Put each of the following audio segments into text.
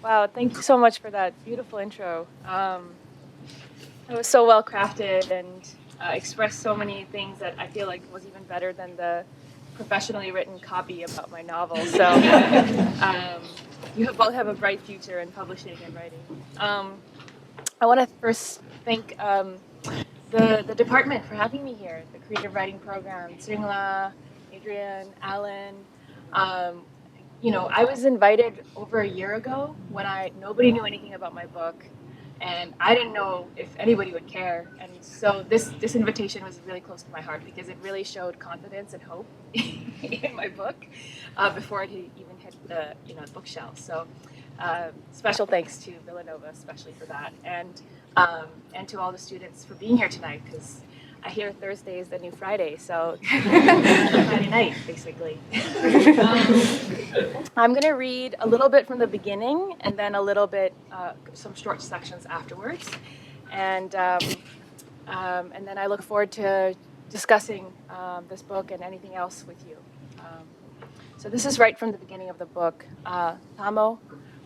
Wow, thank you so much for that beautiful intro. It was so well crafted and expressed so many things that I feel like was even better than the professionally written copy about my novel. So you both have a bright future in publishing and writing. I want to first thank the department for having me here, the creative writing program, Tsering Yangzom, Adrian, Alan. Um, I was invited over a year ago when nobody knew anything about my book, and I didn't know if anybody would care. And so this invitation was really close to my heart because it really showed confidence and hope in my book before it even hit the bookshelf. So special thanks to Villanova, especially for that, and to all the students for being here tonight because I hear Thursday is the new Friday, so Friday night, basically. I'm going to read a little bit from the beginning and then a little bit, some short sections afterwards. And then I look forward to discussing this book and anything else with you. So this is right from the beginning of the book. Thamo,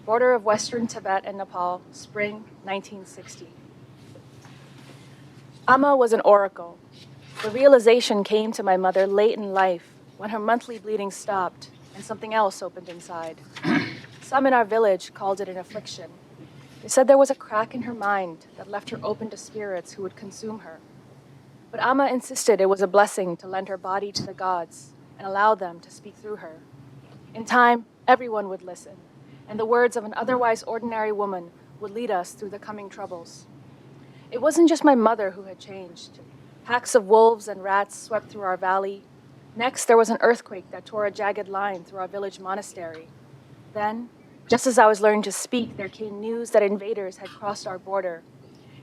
border of Western Tibet and Nepal, spring 1960. Amma was an oracle. The realization came to my mother late in life when her monthly bleeding stopped and something else opened inside. Some in our village called it an affliction. They said there was a crack in her mind that left her open to spirits who would consume her. But Amma insisted it was a blessing to lend her body to the gods and allow them to speak through her. In time, everyone would listen, and the words of an otherwise ordinary woman would lead us through the coming troubles. It wasn't just my mother who had changed. Packs of wolves and rats swept through our valley. Next, there was an earthquake that tore a jagged line through our village monastery. Then, just as I was learning to speak, there came news that invaders had crossed our border,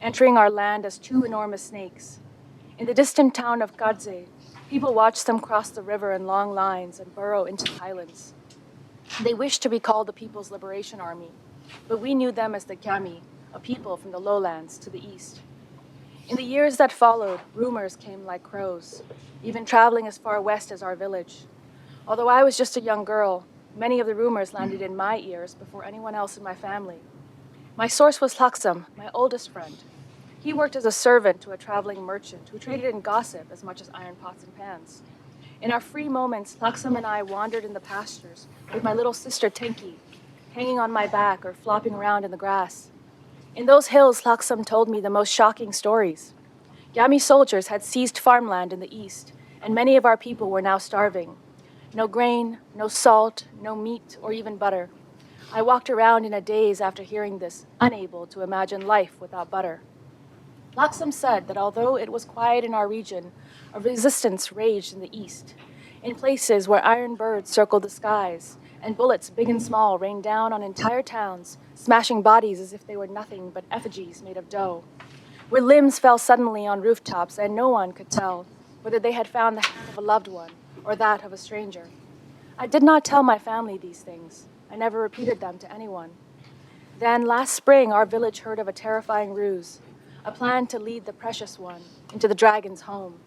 entering our land as two enormous snakes. In the distant town of Kadze, people watched them cross the river in long lines and burrow into the highlands. They wished to be called the People's Liberation Army, but we knew them as the Kami, a people from the lowlands to the east. In the years that followed, rumors came like crows, even traveling as far west as our village. Although I was just a young girl, many of the rumors landed in my ears before anyone else in my family. My source was Laksam, my oldest friend. He worked as a servant to a traveling merchant who traded in gossip as much as iron pots and pans. In our free moments, Laksam and I wandered in the pastures with my little sister Tenki, hanging on my back or flopping around in the grass. In those hills, Laksam told me the most shocking stories. Yami soldiers had seized farmland in the east, and many of our people were now starving. No grain, no salt, no meat, or even butter. I walked around in a daze after hearing this, unable to imagine life without butter. Laksam said that although it was quiet in our region, a resistance raged in the east, in places where iron birds circled the skies, and bullets big and small rained down on entire towns, smashing bodies as if they were nothing but effigies made of dough. Where limbs fell suddenly on rooftops and no one could tell whether they had found the hand of a loved one or that of a stranger. I did not tell my family these things. I never repeated them to anyone. Then last spring, our village heard of a terrifying ruse, a plan to lead the precious one into the dragon's home.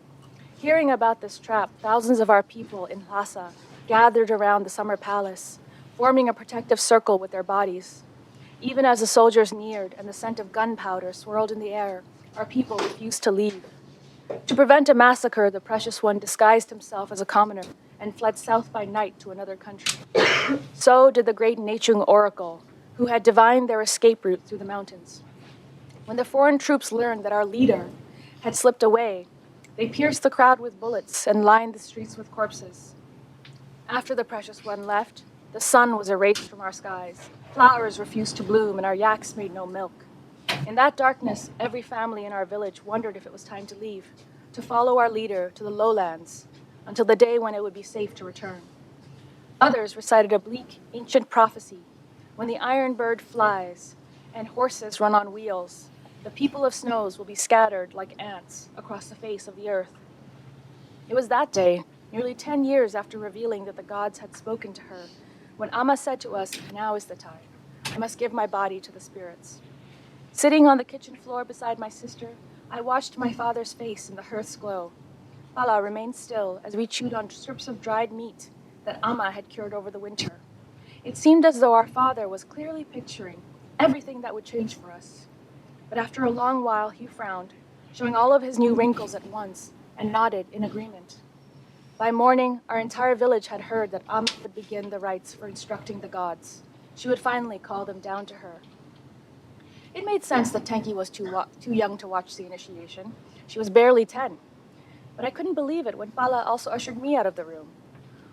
Hearing about this trap, thousands of our people in Lhasa gathered around the summer palace, forming a protective circle with their bodies. Even as the soldiers neared and the scent of gunpowder swirled in the air, our people refused to leave. To prevent a massacre, the precious one disguised himself as a commoner and fled south by night to another country. So did the great Nechung oracle, who had divined their escape route through the mountains. When the foreign troops learned that our leader had slipped away, they pierced the crowd with bullets and lined the streets with corpses. After the precious one left, the sun was erased from our skies. Flowers refused to bloom, and our yaks made no milk. In that darkness, every family in our village wondered if it was time to leave, to follow our leader to the lowlands, until the day when it would be safe to return. Others recited a bleak, ancient prophecy. When the iron bird flies and horses run on wheels, the people of snows will be scattered like ants across the face of the earth. It was that day, nearly 10 years after revealing that the gods had spoken to her, when Amma said to us, "Now is the time. I must give my body to the spirits." Sitting on the kitchen floor beside my sister, I watched my father's face in the hearth's glow. Bala remained still as we chewed on strips of dried meat that Amma had cured over the winter. It seemed as though our father was clearly picturing everything that would change for us. But after a long while, he frowned, showing all of his new wrinkles at once, and nodded in agreement. By morning, our entire village had heard that Amma would begin the rites for instructing the gods. She would finally call them down to her. It made sense that Tenki was too young to watch the initiation. She was barely 10. But I couldn't believe it when Pala also ushered me out of the room.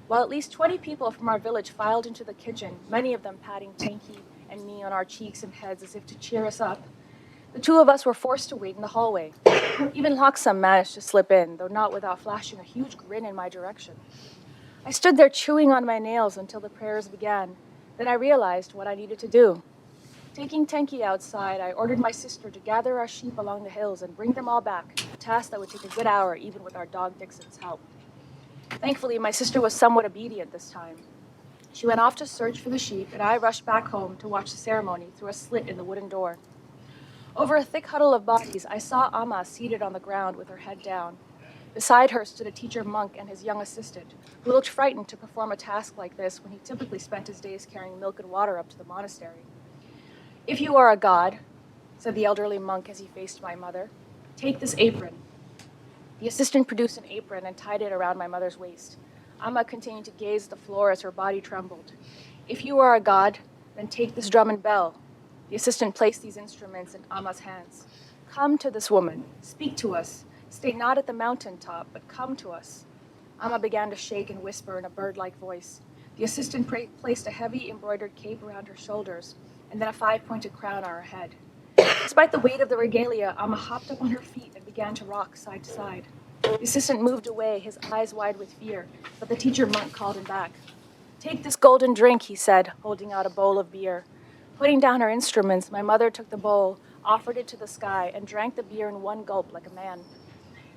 While at least 20 people from our village filed into the kitchen, many of them patting Tenki and me on our cheeks and heads as if to cheer us up, the two of us were forced to wait in the hallway. Even Loksam managed to slip in, though not without flashing a huge grin in my direction. I stood there chewing on my nails until the prayers began. Then I realized what I needed to do. Taking Tenki outside, I ordered my sister to gather our sheep along the hills and bring them all back, a task that would take a good hour even with our dog Dixon's help. Thankfully, my sister was somewhat obedient this time. She went off to search for the sheep, and I rushed back home to watch the ceremony through a slit in the wooden door. Over a thick huddle of bodies, I saw Amma seated on the ground with her head down. Beside her stood a teacher monk and his young assistant, who looked frightened to perform a task like this when he typically spent his days carrying milk and water up to the monastery. "If you are a god," said the elderly monk as he faced my mother, "take this apron." The assistant produced an apron and tied it around my mother's waist. Amma continued to gaze at the floor as her body trembled. "If you are a god, then take this drum and bell." The assistant placed these instruments in Amma's hands. "Come to this woman. Speak to us. Stay not at the mountain top, but come to us." Amma began to shake and whisper in a bird-like voice. The assistant placed a heavy embroidered cape around her shoulders, and then a 5-pointed crown on her head. Despite the weight of the regalia, Amma hopped up on her feet and began to rock side to side. The assistant moved away, his eyes wide with fear, but the teacher monk called him back. "Take this golden drink," he said, holding out a bowl of beer. Putting down her instruments, my mother took the bowl, offered it to the sky, and drank the beer in one gulp like a man.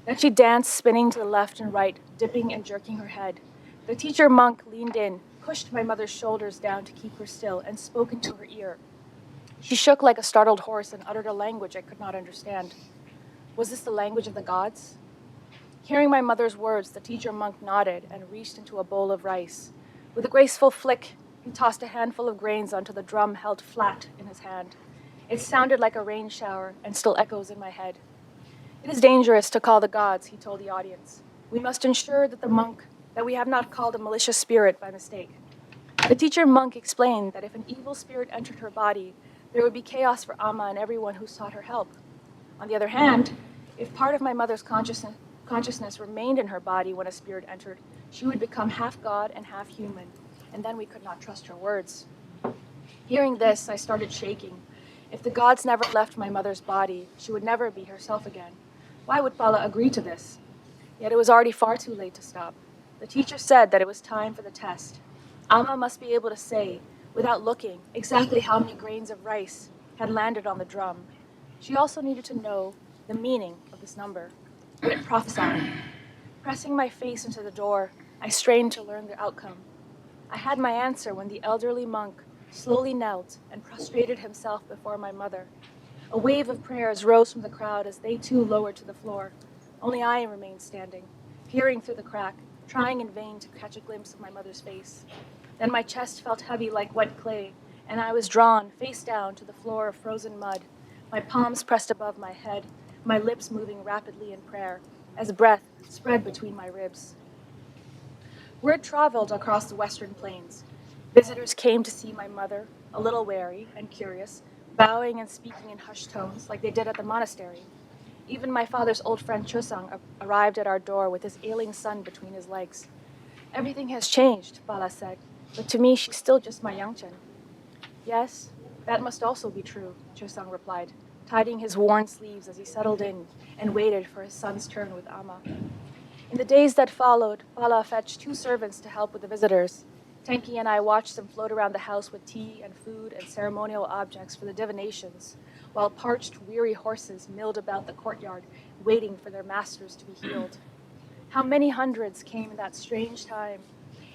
Then she danced, spinning to the left and right, dipping and jerking her head. The teacher monk leaned in, pushed my mother's shoulders down to keep her still, and spoke into her ear. She shook like a startled horse and uttered a language I could not understand. Was this the language of the gods? Hearing my mother's words, the teacher monk nodded and reached into a bowl of rice. With a graceful flick, he tossed a handful of grains onto the drum held flat in his hand. It sounded like a rain shower and still echoes in my head. "It is dangerous to call the gods," he told the audience. "We must ensure that we have not called a malicious spirit by mistake." The teacher monk explained that if an evil spirit entered her body, there would be chaos for Amma and everyone who sought her help. On the other hand, if part of my mother's consciousness remained in her body when a spirit entered, she would become half god and half human, and then we could not trust her words. Hearing this, I started shaking. If the gods never left my mother's body, she would never be herself again. Why would Pala agree to this? Yet it was already far too late to stop. The teacher said that it was time for the test. Amma must be able to say, without looking, exactly how many grains of rice had landed on the drum. She also needed to know the meaning of this number. Would it prophesy? Pressing my face into the door, I strained to learn the outcome. I had my answer when the elderly monk slowly knelt and prostrated himself before my mother. A wave of prayers rose from the crowd as they too lowered to the floor. Only I remained standing, peering through the crack, trying in vain to catch a glimpse of my mother's face. Then my chest felt heavy like wet clay, and I was drawn, face down, to the floor of frozen mud, my palms pressed above my head, my lips moving rapidly in prayer, as breath spread between my ribs. Word traveled across the western plains. Visitors came to see my mother, a little wary and curious, bowing and speaking in hushed tones like they did at the monastery. Even my father's old friend Chosang arrived at our door with his ailing son between his legs. "Everything has changed," Bala said, "but to me she's still just my Yangchen." "Yes, that must also be true," Chosang replied, tidying his worn sleeves as he settled in and waited for his son's turn with Amma. In the days that followed, Bala fetched 2 servants to help with the visitors. Tenki and I watched them float around the house with tea and food and ceremonial objects for the divinations, while parched, weary horses milled about the courtyard, waiting for their masters to be healed. How many hundreds came in that strange time?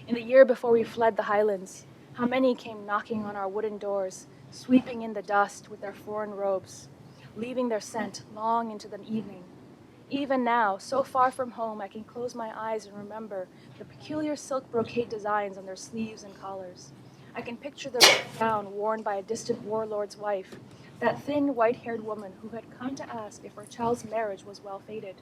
In the year before we fled the highlands, how many came knocking on our wooden doors, sweeping in the dust with their foreign robes, leaving their scent long into the evening? Even now, so far from home, I can close my eyes and remember the peculiar silk brocade designs on their sleeves and collars. I can picture the red gown worn by a distant warlord's wife, that thin, white-haired woman who had come to ask if her child's marriage was well fated.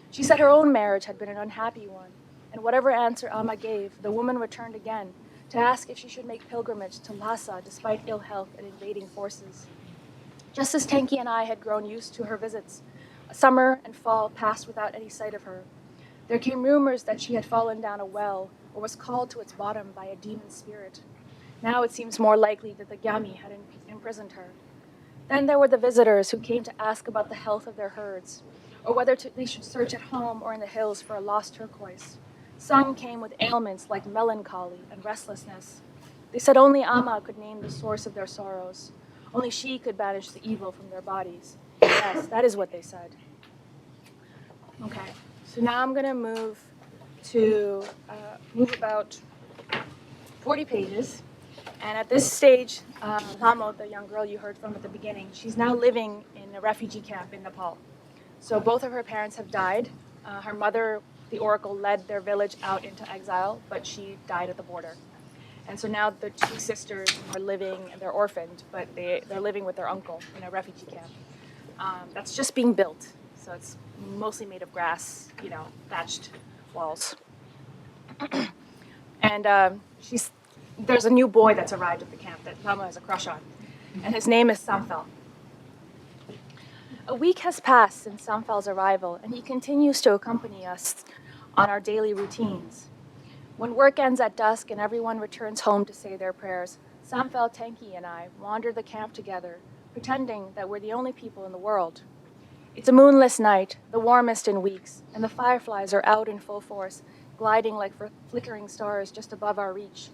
She said her own marriage had been an unhappy one, and whatever answer Amma gave, the woman returned again to ask if she should make pilgrimage to Lhasa despite ill health and invading forces. Just as Tenki and I had grown used to her visits, summer and fall passed without any sight of her. There came rumors that she had fallen down a well or was called to its bottom by a demon spirit. Now it seems more likely that the Gyami had imprisoned her. Then there were the visitors who came to ask about the health of their herds, or whether they should search at home or in the hills for a lost turquoise. Some came with ailments like melancholy and restlessness. They said only Amma could name the source of their sorrows. Only she could banish the evil from their bodies. Yes, that is what they said. Okay, so now I'm going to move about 40 pages. And at this stage, Lama, the young girl you heard from at the beginning, she's now living in a refugee camp in Nepal. So both of her parents have died. Her mother, the oracle, led their village out into exile, but she died at the border. And so now the two sisters are living, and they're orphaned, but they're living with their uncle in a refugee camp. That's just being built. So it's mostly made of grass, thatched walls. And there's a new boy that's arrived at the camp that Lama has a crush on, and his name is Samphel. A week has passed since Samphal's arrival, and he continues to accompany us on our daily routines. When work ends at dusk and everyone returns home to say their prayers, Samphel, Tenki, and I wander the camp together, pretending that we're the only people in the world. It's a moonless night, the warmest in weeks, and the fireflies are out in full force, gliding like flickering stars just above our reach.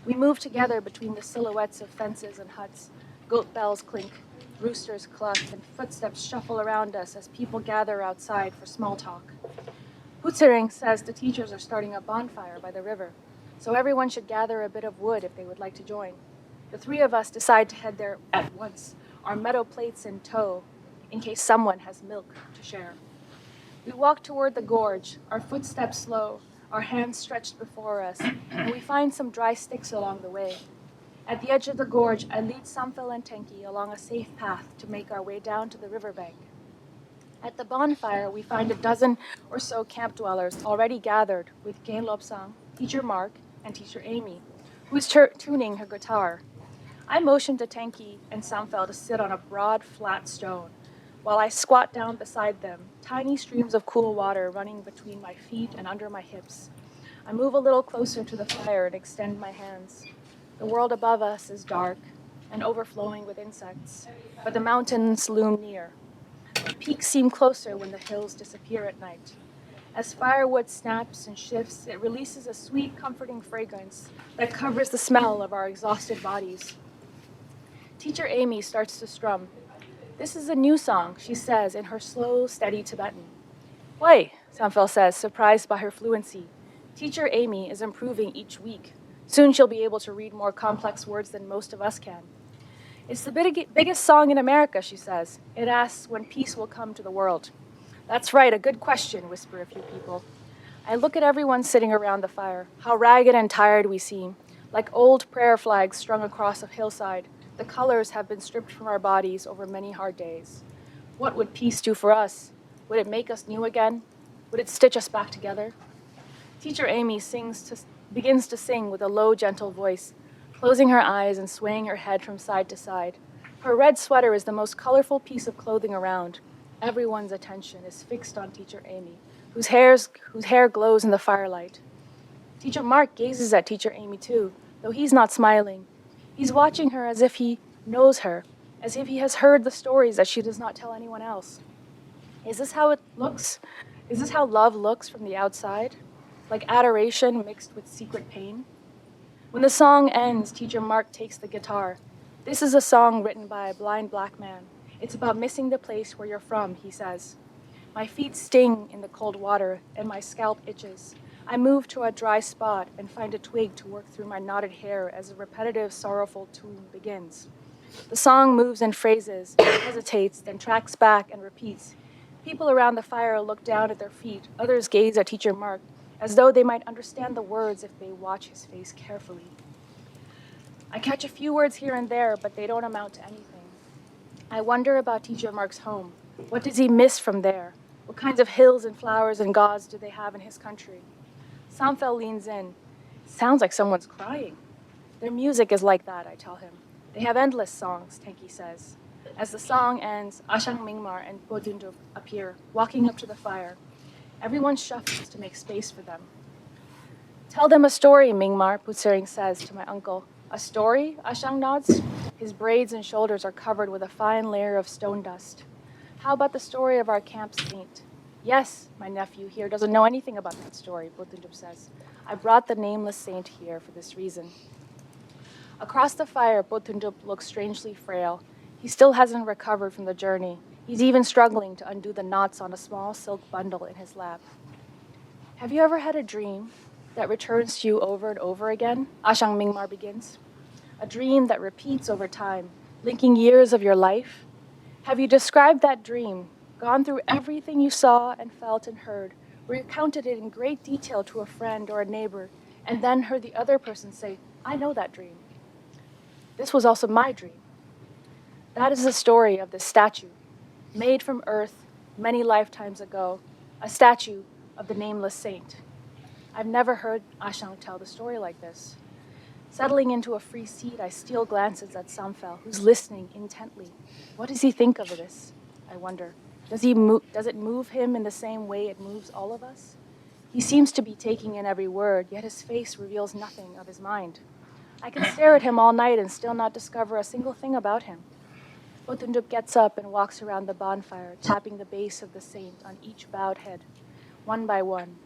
We move together between the silhouettes of fences and huts. Goat bells clink, roosters cluck, and footsteps shuffle around us as people gather outside for small talk. Tsering says the teachers are starting a bonfire by the river, so everyone should gather a bit of wood if they would like to join. The three of us decide to head there at once, our metal plates in tow, in case someone has milk to share. We walk toward the gorge, our footsteps slow, our hands stretched before us, and we find some dry sticks along the way. At the edge of the gorge, I lead Samphel and Tenki along a safe path to make our way down to the riverbank. At the bonfire, we find a dozen or so camp dwellers already gathered with Gain Lobsang, Teacher Mark, and Teacher Amy, who is tuning her guitar. I motion to Tenki and Samphel to sit on a broad, flat stone, while I squat down beside them, tiny streams of cool water running between my feet and under my hips. I move a little closer to the fire and extend my hands. The world above us is dark and overflowing with insects, but the mountains loom near. The peaks seem closer when the hills disappear at night. As firewood snaps and shifts, it releases a sweet, comforting fragrance that covers the smell of our exhausted bodies. Teacher Amy starts to strum. This is a new song, she says in her slow, steady Tibetan. Why? Samphel says, surprised by her fluency. Teacher Amy is improving each week. Soon she'll be able to read more complex words than most of us can. It's the biggest song in America, she says. It asks when peace will come to the world. That's right, a good question, whisper a few people. I look at everyone sitting around the fire. How ragged and tired we seem, like old prayer flags strung across a hillside. The colors have been stripped from our bodies over many hard days. What would peace do for us? Would it make us new again? Would it stitch us back together? Teacher Amy begins to sing with a low, gentle voice, closing her eyes and swaying her head from side to side. Her red sweater is the most colorful piece of clothing around. Everyone's attention is fixed on Teacher Amy, whose hair glows in the firelight. Teacher Mark gazes at Teacher Amy too, though he's not smiling. He's watching her as if he knows her, as if he has heard the stories that she does not tell anyone else. Is this how it looks? Is this how love looks from the outside? Like adoration mixed with secret pain? When the song ends, Teacher Mark takes the guitar. This is a song written by a blind black man. It's about missing the place where you're from, he says. My feet sting in the cold water, and my scalp itches. I move to a dry spot and find a twig to work through my knotted hair as a repetitive, sorrowful tune begins. The song moves in phrases, hesitates, then tracks back and repeats. People around the fire look down at their feet. Others gaze at Teacher Mark, as though they might understand the words if they watch his face carefully. I catch a few words here and there, but they don't amount to anything. I wonder about Teacher Mark's home. What does he miss from there? What kinds of hills and flowers and gods do they have in his country? Samfel leans in. Sounds like someone's crying. Their music is like that, I tell him. They have endless songs, Tenki says. As the song ends, Ashang Mingmar and Bodundup appear, walking up to the fire. Everyone shuffles to make space for them. Tell them a story, Mingmar, Tsering says to my uncle. A story? Ashang nods. His braids and shoulders are covered with a fine layer of stone dust. How about the story of our camp saint? Yes, my nephew here doesn't know anything about that story, Bodundup says. I brought the nameless saint here for this reason. Across the fire, Bodundup looks strangely frail. He still hasn't recovered from the journey. He's even struggling to undo the knots on a small silk bundle in his lap. Have you ever had a dream that returns to you over and over again? Ashang Mingmar begins. A dream that repeats over time, linking years of your life? Have you described that dream, gone through everything you saw and felt and heard, recounted it in great detail to a friend or a neighbor, and then heard the other person say, I know that dream. This was also my dream. That is the story of this statue, made from earth many lifetimes ago, a statue of the nameless saint. I've never heard Ashang tell the story like this. Settling into a free seat, I steal glances at Samfel, who's listening intently. What does he think of this? I wonder. Does it move him in the same way it moves all of us? He seems to be taking in every word, yet his face reveals nothing of his mind. I can stare at him all night and still not discover a single thing about him. Bodundup gets up and walks around the bonfire, tapping the base of the saint on each bowed head, one by one.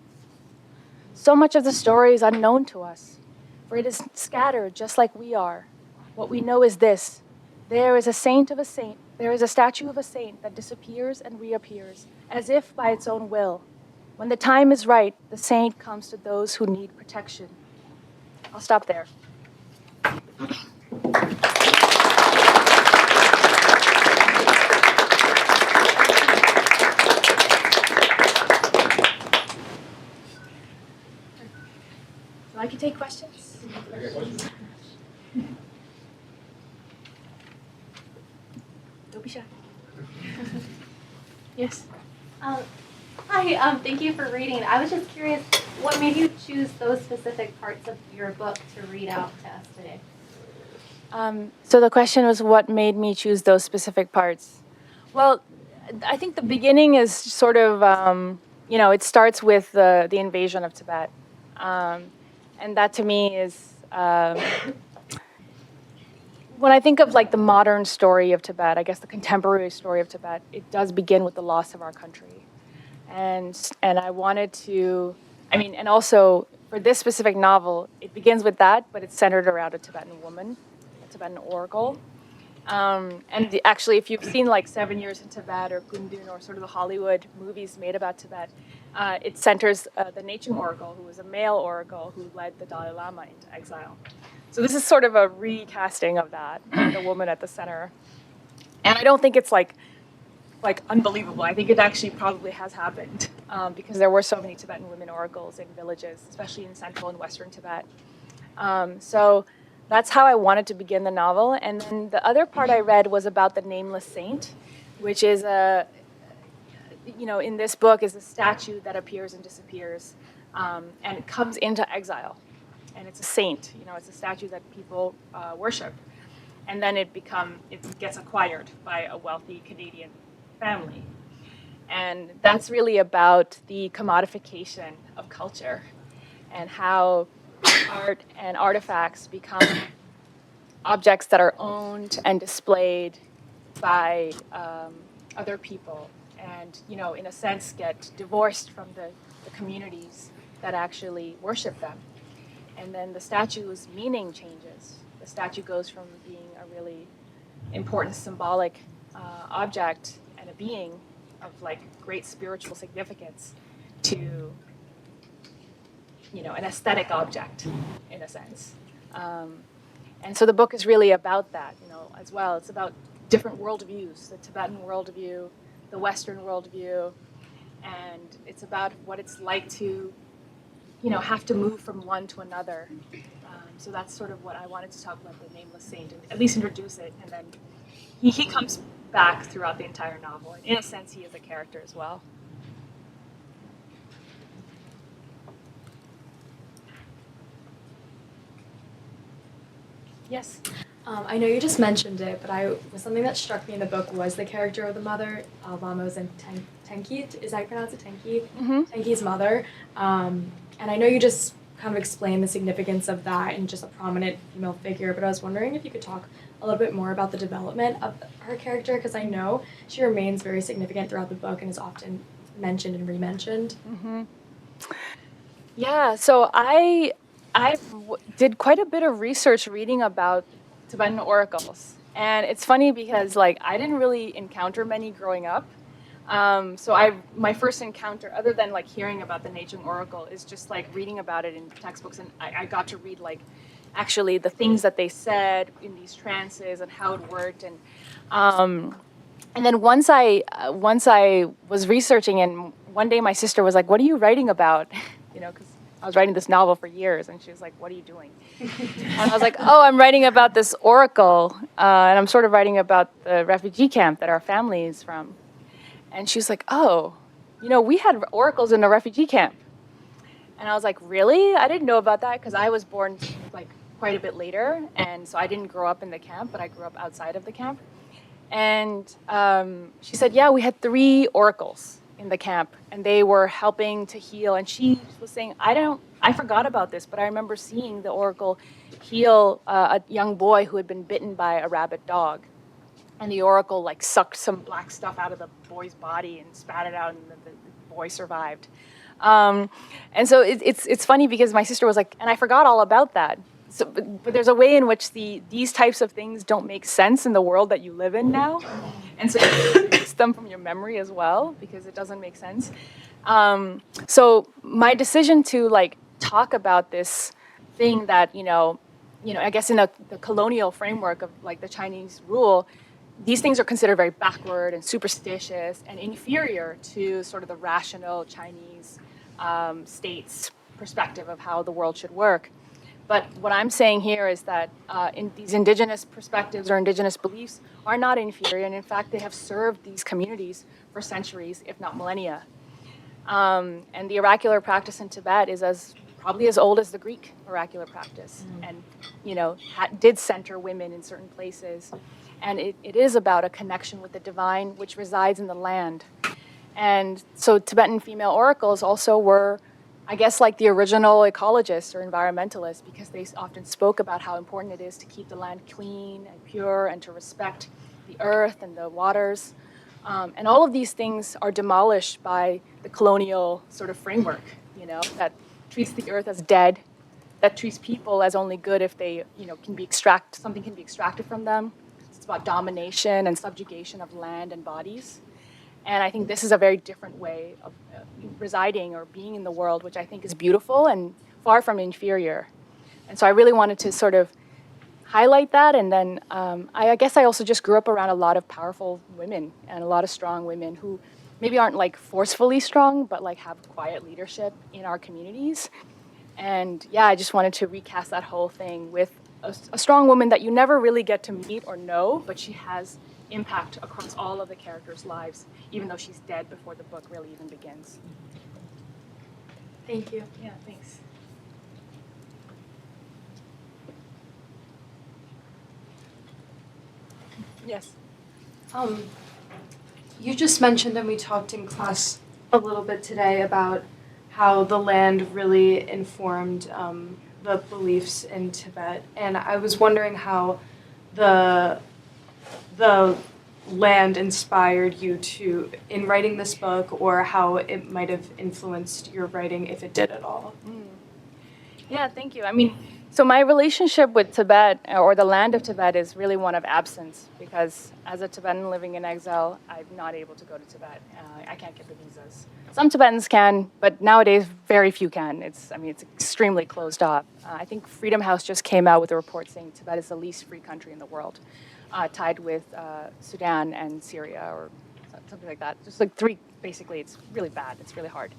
So much of the story is unknown to us, for it is scattered just like we are. What we know is this: there is a saint of a saint, there is a statue of a saint that disappears and reappears, as if by its own will. When the time is right, the saint comes to those who need protection. I'll stop there. I can take questions. Don't be shy. Yes. Hi, thank you for reading. I was just curious, what made you choose those specific parts of your book to read out to us today? So the question was, what made me choose those specific parts? Well, I think the beginning is sort of, it starts with the invasion of Tibet. And that to me is, when I think of like the modern story of Tibet, I guess the contemporary story of Tibet, it does begin with the loss of our country. And I wanted to, and also for this specific novel, it begins with that, but it's centered around a Tibetan woman, a Tibetan oracle. Actually, if you've seen like 7 Years in Tibet or Kundun or sort of the Hollywood movies made about Tibet, it centers the Nechung oracle, who was a male oracle who led the Dalai Lama into exile. So this is sort of a recasting of that, the woman at the center. And I don't think it's like unbelievable. I think it actually probably has happened because there were so many Tibetan women oracles in villages, especially in central and western Tibet. So that's how I wanted to begin the novel. And then the other part I read was about the nameless saint, which is in this book is a statue that appears and disappears, and it comes into exile. And it's a saint, it's a statue that people worship. And then it gets acquired by a wealthy Canadian family. And that's really about the commodification of culture and how art and artifacts become objects that are owned and displayed by other people and, in a sense, get divorced from the communities that actually worship them. And then the statue's meaning changes. The statue goes from being a really important symbolic object and a being of like great spiritual significance to, an aesthetic object in a sense. And so the book is really about that, as well. It's about different worldviews, the Tibetan worldview, the Western worldview, and it's about what it's like to, have to move from one to another. So that's sort of what I wanted to talk about, the nameless saint, and at least introduce it, and then he comes back throughout the entire novel. And in a sense, he is a character as well. Yes. I know you just mentioned it, but something that struck me in the book was the character of the mother, Lamos and Tenki. Is that pronounced it Tenki? Mm-hmm. Tenki's mother. And I know you just kind of explained the significance of that in just a prominent female figure, but I was wondering if you could talk a little bit more about the development of her character, because I know she remains very significant throughout the book and is often mentioned and re-mentioned. Mm-hmm. Yeah, so I did quite a bit of research reading about Tibetan oracles, and it's funny because like I didn't really encounter many growing up. So my first encounter, other than like hearing about the Nechung oracle, is just like reading about it in textbooks, and I got to read like actually the things that they said in these trances and how it worked, and then once I was researching, and one day my sister was like, "What are you writing about?" You know, because I was writing this novel for years, and she was like, "What are you doing?" And I was like, "Oh, I'm writing about this oracle, and I'm sort of writing about the refugee camp that our family is from." And she was like, "Oh, you know, we had oracles in a refugee camp." And I was like, "Really? I didn't know about that because I was born like quite a bit later, and so I didn't grow up in the camp, but I grew up outside of the camp." And she said, "Yeah, we had 3 oracles in the camp, and they were helping to heal." And she was saying, I forgot about this, but I remember seeing the oracle heal a young boy who had been bitten by a rabid dog. And the oracle like sucked some black stuff out of the boy's body and spat it out, and the boy survived. And so it's funny because my sister was like, and I forgot all about that. So, but there's a way in which these types of things don't make sense in the world that you live in now, and so you erase them from your memory as well because it doesn't make sense. So my decision to like talk about this thing that I guess in the colonial framework of like the Chinese rule, these things are considered very backward and superstitious and inferior to sort of the rational Chinese state's perspective of how the world should work. But what I'm saying here is that in these indigenous perspectives or indigenous beliefs are not inferior, and in fact, they have served these communities for centuries, if not millennia. And the oracular practice in Tibet is probably as old as the Greek oracular practice, and did center women in certain places. And it is about a connection with the divine, which resides in the land. And so Tibetan female oracles also were, I guess, like the original ecologists or environmentalists, because they often spoke about how important it is to keep the land clean and pure and to respect the earth and the waters. And all of these things are demolished by the colonial sort of framework, that treats the earth as dead, that treats people as only good if they, something can be extracted from them. It's about domination and subjugation of land and bodies. And I think this is a very different way of residing or being in the world, which I think is beautiful and far from inferior. And so I really wanted to sort of highlight that. And then I guess I also just grew up around a lot of powerful women and a lot of strong women who maybe aren't like forcefully strong, but like have quiet leadership in our communities. And yeah, I just wanted to recast that whole thing with a strong woman that you never really get to meet or know, but she has impact across all of the characters' lives, even though she's dead before the book really even begins. Thank you. Yeah, thanks. Yes. You just mentioned, and we talked in class a little bit today about how the land really informed the beliefs in Tibet, and I was wondering how the land inspired you in writing this book, or how it might have influenced your writing, if it did at all. Yeah, thank you. I mean, so my relationship with Tibet, or the land of Tibet, is really one of absence, because as a Tibetan living in exile, I'm not able to go to Tibet. I can't get the visas. Some Tibetans can, but nowadays very few can. It's extremely closed off. I think Freedom House just came out with a report saying Tibet is the least free country in the world, tied with Sudan and Syria, or something like that. Just like 3, basically. It's really bad. It's really hard.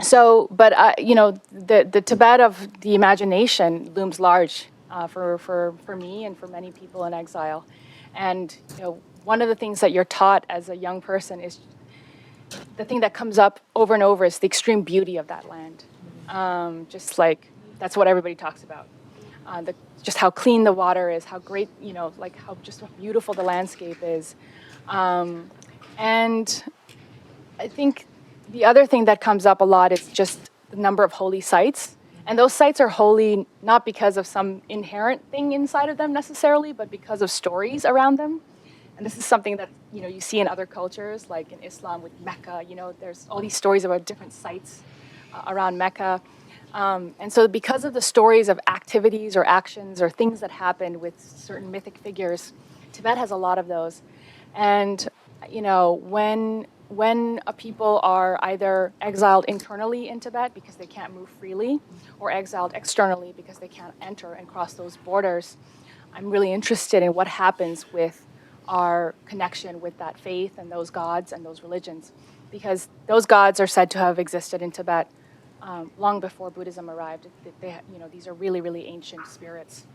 So, but the Tibet of the imagination looms large for me and for many people in exile. And one of the things that you're taught as a young person is the thing that comes up over and over is the extreme beauty of that land. Just like that's what everybody talks about. Just how clean the water is, how great, like how just beautiful the landscape is. And I think the other thing that comes up a lot is just the number of holy sites. And those sites are holy not because of some inherent thing inside of them necessarily, but because of stories around them. And this is something that you see in other cultures, like in Islam with Mecca. There's all these stories about different sites around Mecca. And so because of the stories of activities or actions or things that happened with certain mythic figures, Tibet has a lot of those. And when people are either exiled internally in Tibet because they can't move freely, or exiled externally because they can't enter and cross those borders, I'm really interested in what happens with our connection with that faith and those gods and those religions, because those gods are said to have existed in Tibet long before Buddhism arrived. These are really, really ancient spirits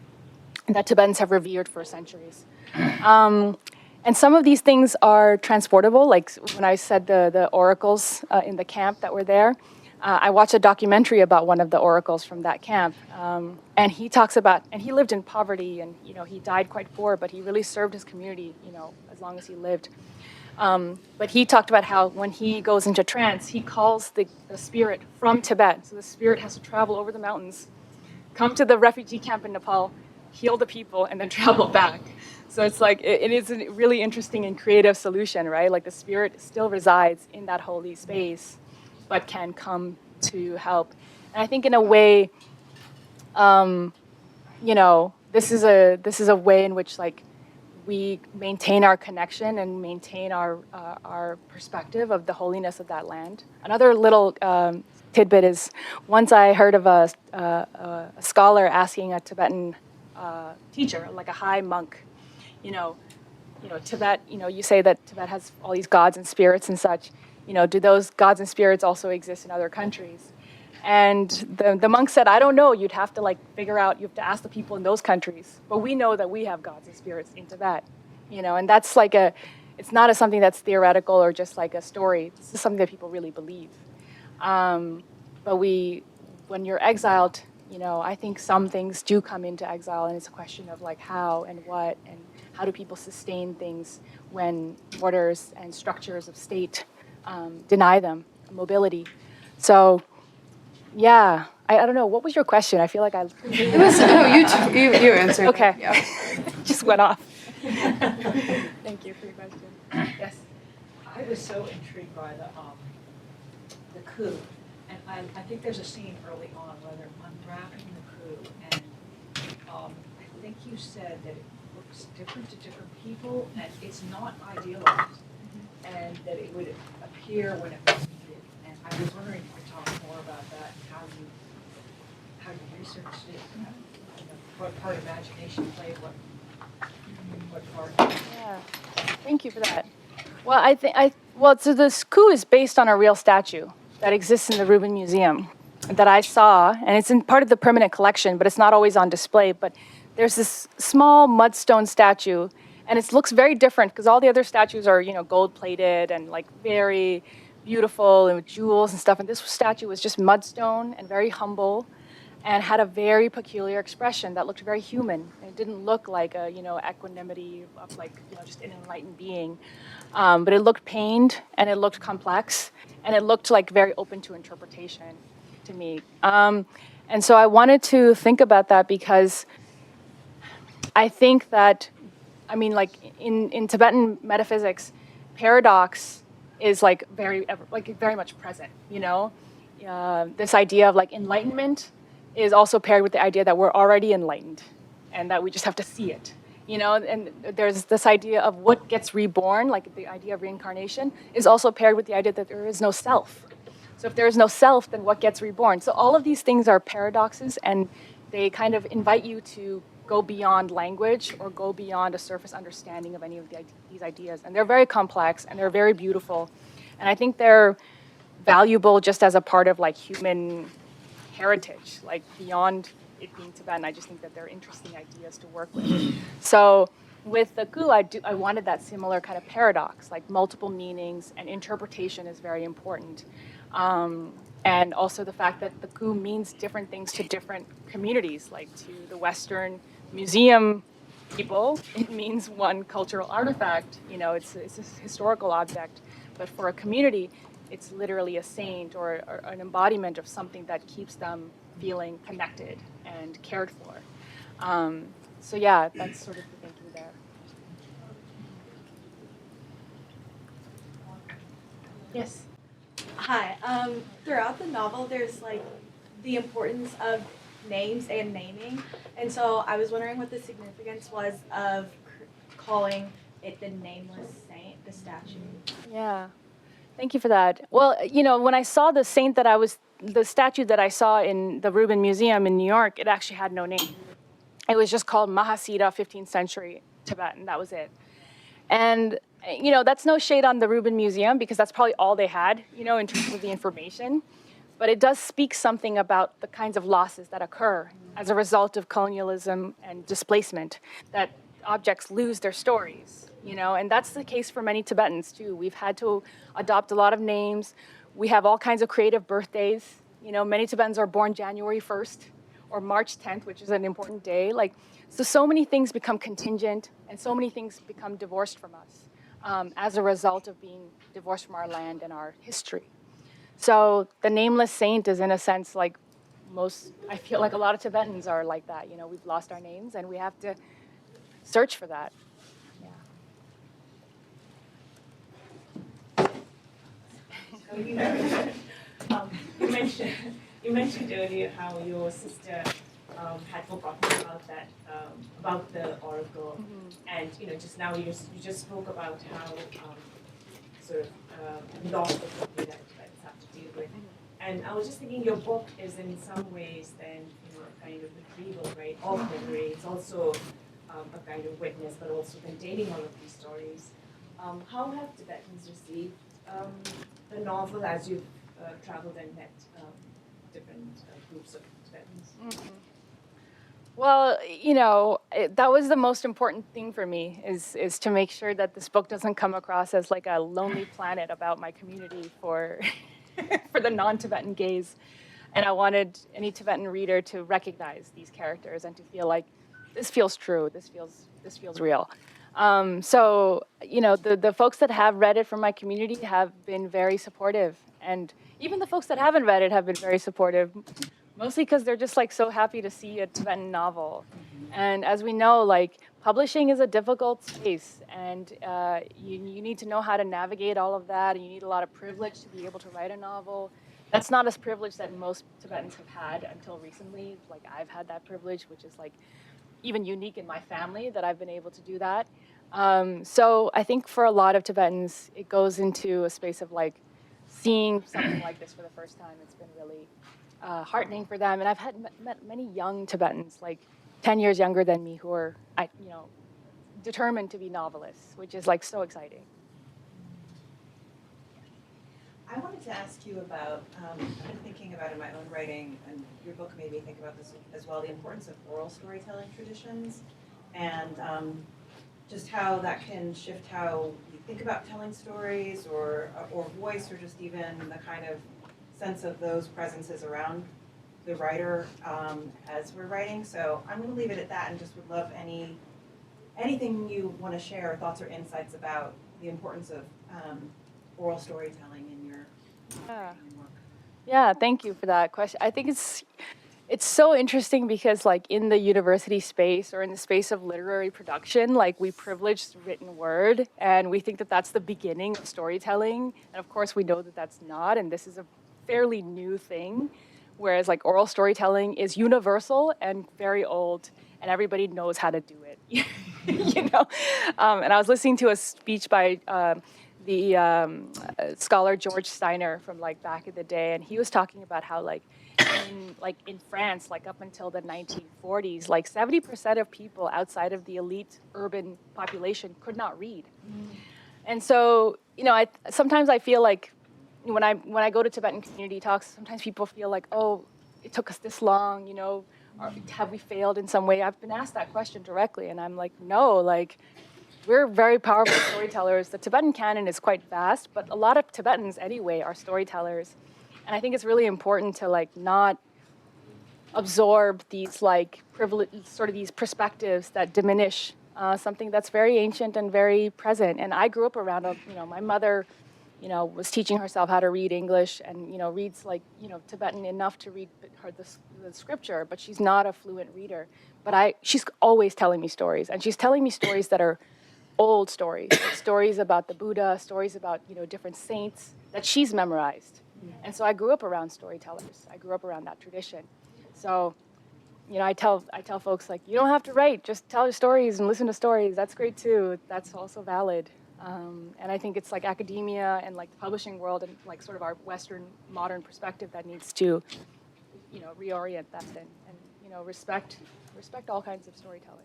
that Tibetans have revered for centuries. And some of these things are transportable, like when I said the oracles in the camp that were there. I watched a documentary about one of the oracles from that camp, and he talks about, and he lived in poverty, and he died quite poor, but he really served his community, as long as he lived. But he talked about how when he goes into trance, he calls the spirit from Tibet. So the spirit has to travel over the mountains, come to the refugee camp in Nepal, heal the people, and then travel back. So it's like, it is a really interesting and creative solution, right? Like the spirit still resides in that holy space, but can come to help. And I think in a way, this is a way in which like we maintain our connection and maintain our perspective of the holiness of that land. Another little tidbit is once I heard of a scholar asking a Tibetan teacher, like a high monk, Tibet, you say that Tibet has all these gods and spirits and such. Do those gods and spirits also exist in other countries? And the monk said, I don't know. You'd have to figure out, you have to ask the people in those countries. But we know that we have gods and spirits in Tibet, and that's it's not something that's theoretical or just like a story. This is something that people really believe. But when you're exiled, I think some things do come into exile, and it's a question of how and what and how do people sustain things when borders and structures of state deny them mobility. So, yeah, I don't know. What was your question? I feel like I... It was, no, you answered. Okay. It, yeah. Just went off. Thank you for your question. Yes. I was so intrigued by the coup, and I think there's a scene early on where they're unwrapping the coup, and I think you said that it looks different to different people, and it's not idealized, and that it would appear when it was needed. And I was wondering if you could talk more about that and how you researched it, what part of imagination played what part. Yeah. Thank you for that. Well, so this coup is based on a real statue that exists in the Rubin Museum that I saw, and it's in part of the permanent collection, but it's not always on display. But there's this small mudstone statue, and it looks very different because all the other statues are, gold-plated and very beautiful and with jewels and stuff. And this statue was just mudstone and very humble, and had a very peculiar expression that looked very human. It didn't look like a, equanimity of just an enlightened being. But it looked pained, and it looked complex, and it looked very open to interpretation to me. And so I wanted to think about that because I think that, in Tibetan metaphysics, paradox is very much present, this idea of enlightenment is also paired with the idea that we're already enlightened and that we just have to see it, and there's this idea of what gets reborn, the idea of reincarnation, is also paired with the idea that there is no self. So if there is no self, then what gets reborn? So all of these things are paradoxes, and they kind of invite you to go beyond language or go beyond a surface understanding of any of these ideas. And they're very complex, and they're very beautiful. And I think they're valuable just as a part of like human heritage, like beyond it being Tibetan. I just think that they're interesting ideas to work with. So with the ku, I wanted that similar kind of paradox, like multiple meanings and interpretation is very important. And also the fact that the ku means different things to different communities, like to the Western museum people, it means one cultural artifact, you know, it's a historical object, but for a community, it's literally a saint or an embodiment of something that keeps them feeling connected and cared for. So yeah, that's sort of the thinking there. Yes. Hi. Throughout the novel, there's like the importance of names and naming, and so I was wondering what the significance was of calling it the nameless saint, the statue. Yeah. Thank you for that. Well, you know, when I saw the statue that I saw in the Rubin Museum in New York, it actually had no name. It was just called Mahasiddha 15th century Tibetan. That was it. And, you know, that's no shade on the Rubin Museum because that's probably all they had, you know, in terms of the information. But it does speak something about the kinds of losses that occur as a result of colonialism and displacement, that objects lose their stories, you know, and that's the case for many Tibetans too. We've had to adopt a lot of names. We have all kinds of creative birthdays. You know, many Tibetans are born January 1st or March 10th, which is an important day. Like, so many things become contingent and so many things become divorced from us as a result of being divorced from our land and our history. So the nameless saint is in a sense like I feel like a lot of Tibetans are like that. You know, we've lost our names and we have to search for that. Yeah. You mentioned earlier how your sister had forgotten about the oracle, and you know just now you just spoke about how sort of loss of something that Tibetans have to deal with, and I was just thinking your book is in some ways then a kind of retrieval, right, of memory. It's also a kind of witness, but also containing all of these stories. How have Tibetans received the novel as you've traveled and met different groups of Tibetans? Mm-hmm. Well, you know, that was the most important thing for me is to make sure that this book doesn't come across as like a lonely planet about my community for for the non-Tibetan gaze. And I wanted any Tibetan reader to recognize these characters and to feel like this feels true, this feels real. So, you know, the folks that have read it from my community have been very supportive. And even the folks that haven't read it have been very supportive, mostly because they're just like so happy to see a Tibetan novel. And as we know, like publishing is a difficult space and you need to know how to navigate all of that. And you need a lot of privilege to be able to write a novel. That's not a privilege that most Tibetans have had until recently. Like I've had that privilege, which is like even unique in my family that I've been able to do that. So I think for a lot of Tibetans, it goes into a space of like seeing something like this for the first time. It's been really heartening for them. And I've met many young Tibetans, like 10 years younger than me, who are, determined to be novelists, which is like so exciting. I wanted to ask you about, I've been thinking about in my own writing, and your book made me think about this as well, the importance of oral storytelling traditions, and just how that can shift how you think about telling stories, or voice, or just even the kind of sense of those presences around the writer as we're writing. So I'm going to leave it at that, and just would love anything you want to share, thoughts or insights about the importance of oral storytelling in your work. Yeah, thank you for that question. I think it's so interesting because like in the university space or in the space of literary production, like we privilege written word and we think that that's the beginning of storytelling. And of course we know that that's not, and this is a fairly new thing. Whereas like oral storytelling is universal and very old and everybody knows how to do it, you know? And I was listening to a speech by the scholar George Steiner from like back in the day, and he was talking about how in France, like up until the 1940s, like 70% of people outside of the elite urban population could not read. And so, you know, sometimes I feel like when I go to Tibetan community talks, sometimes people feel like, oh, it took us this long, have we failed in some way? I've been asked that question directly, and I'm like, no, like, we're very powerful storytellers. The Tibetan canon is quite vast, but a lot of Tibetans anyway are storytellers. And I think it's really important to like not absorb these like sort of these perspectives that diminish something that's very ancient and very present. And I grew up around, my mother, was teaching herself how to read English and, reads like, Tibetan enough to read her the scripture, but she's not a fluent reader. But she's always telling me stories, and she's telling me stories that are old stories, like stories about the Buddha, stories about, different saints that she's memorized. And so I grew up around storytellers. I grew up around that tradition. So, I tell folks like, you don't have to write, just tell your stories and listen to stories. That's great too. That's also valid. And I think it's like academia and like the publishing world and like sort of our Western modern perspective that needs to, reorient that and respect all kinds of storytelling.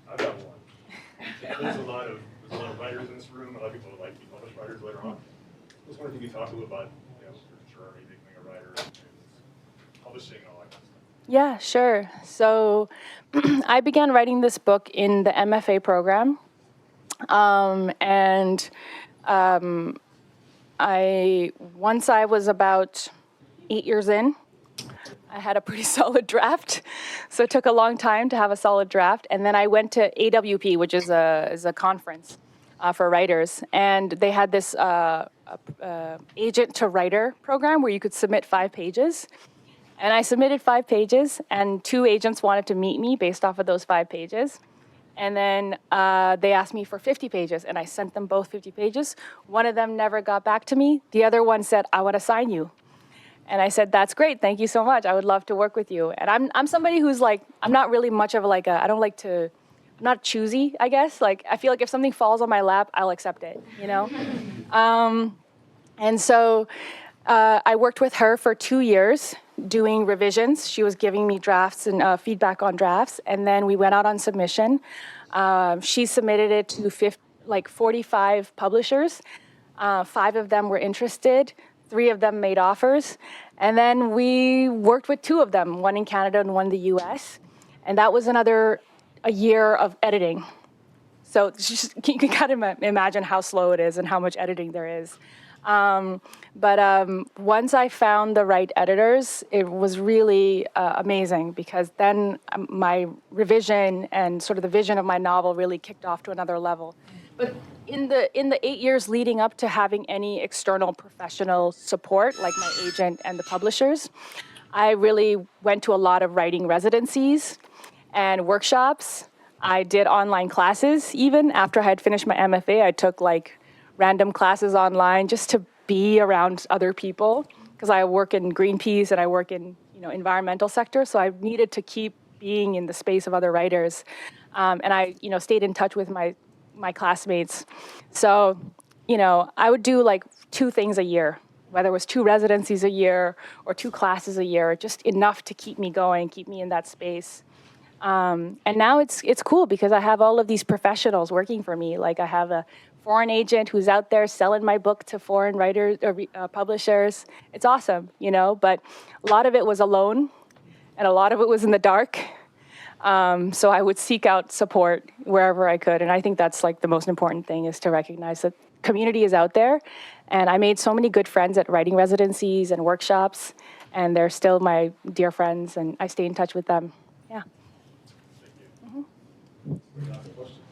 I've got one. There's a lot of writers in this room. A lot of people would like to be published writers later on. I was wondering if you could talk a little about your journey becoming a writer and publishing and all that kind of stuff. Yeah, sure. So I began writing this book in the MFA program. Once I was about 8 years in, I had a pretty solid draft. So it took a long time to have a solid draft. And then I went to AWP, which is a conference for writers. And they had this agent to writer program where you could submit 5 pages. And I submitted 5 pages, and 2 agents wanted to meet me based off of those 5 pages. And then they asked me for 50 pages, and I sent them both 50 pages. One of them never got back to me. The other one said, I want to sign you. And I said, that's great. Thank you so much. I would love to work with you. And I'm somebody who's like, I'm not really much of like I'm not choosy, I guess. Like, I feel like if something falls on my lap, I'll accept it, And so I worked with her for 2 years doing revisions. She was giving me drafts and feedback on drafts. And then we went out on submission. She submitted it to 45 publishers. 5 of them were interested. 3 of them made offers. And then we worked with 2 of them, one in Canada and one in the US. And that was a year of editing. So you can kind of imagine how slow it is and how much editing there is. But once I found the right editors, it was really amazing, because then my revision and sort of the vision of my novel really kicked off to another level. But in the 8 years leading up to having any external professional support, like my agent and the publishers, I really went to a lot of writing residencies and workshops. I did online classes. Even after I had finished my MFA, I took like random classes online just to be around other people, because I work in Greenpeace and I work in environmental sector, so I needed to keep being in the space of other writers, and I stayed in touch with my classmates. So I would do like 2 things a year, whether it was 2 residencies a year or 2 classes a year, just enough to keep me going, keep me in that space. And now it's cool because I have all of these professionals working for me. Like I have a foreign agent who's out there selling my book to foreign writers or publishers. It's awesome, but a lot of it was alone and a lot of it was in the dark. So I would seek out support wherever I could. And I think that's like the most important thing, is to recognize that community is out there. And I made so many good friends at writing residencies and workshops, and they're still my dear friends, and I stay in touch with them. Yeah. Thank you. Question?